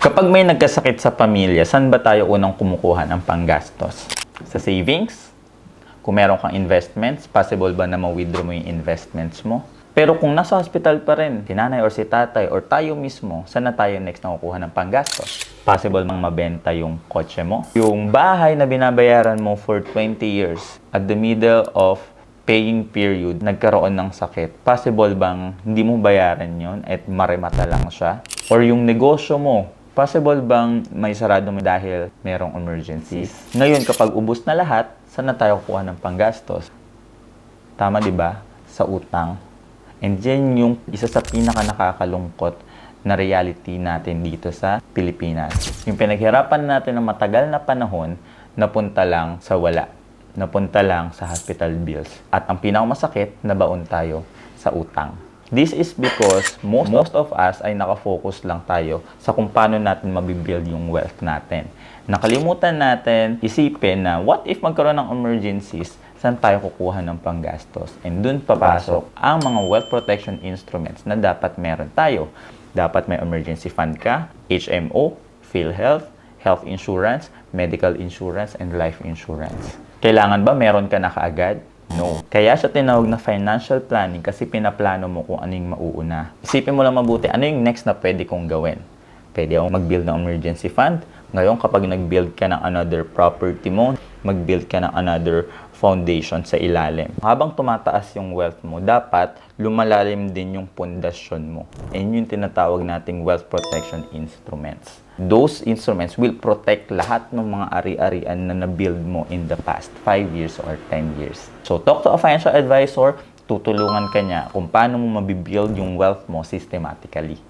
Kapag may nagkasakit sa pamilya, saan ba tayo unang kumukuha ng panggastos? Sa savings? Kung meron kang investments, possible ba na ma-withdraw mo yung investments mo? Pero kung nasa hospital pa rin, si nanay or si tatay or tayo mismo, saan na tayo next na kukuha ng panggastos? Possible mang mabenta yung kotse mo? Yung bahay na binabayaran mo for 20 years, at the middle of paying period, nagkaroon ng sakit, possible bang hindi mo bayaran yon at maremata lang siya? Or yung negosyo mo, possible bang may sarado mo dahil merong emergencies? Ngayon, kapag ubos na lahat, saan na tayo kukuha ng panggastos? Tama, di ba? Sa utang. And yan yung isa sa pinaka nakakalungkot na reality natin dito sa Pilipinas. Yung pinaghirapan natin ng matagal na panahon, napunta lang sa wala. Napunta lang sa hospital bills. At ang pinakamasakit, nabaon tayo sa utang. This is because most of us ay nakafocus lang tayo sa kung paano natin mabibuild yung wealth natin. Nakalimutan natin isipin na what if magkaroon ng emergencies, saan tayo kukuha ng panggastos? And dun papasok ang mga wealth protection instruments na dapat meron tayo. Dapat may emergency fund ka, HMO, PhilHealth, health insurance, medical insurance, and life insurance. Kailangan ba meron ka na kaagad? No. Kaya siya tinawag na financial planning kasi pinaplano mo kung ano yung mauuna. Isipin mo lang mabuti, ano yung next na pwede kong gawin? Pwede akong mag-build ng emergency fund. Ngayon, kapag nag-build ka ng another property mo, mag-build ka ng another foundation sa ilalim. Habang tumataas yung wealth mo, dapat lumalalim din yung pundasyon mo. And yung tinatawag nating wealth protection instruments. Those instruments will protect lahat ng mga ari-arian na na-build mo in the past 5 years or 10 years. So, talk to a financial advisor, tutulungan ka niya kung paano mo mabibuild yung wealth mo systematically.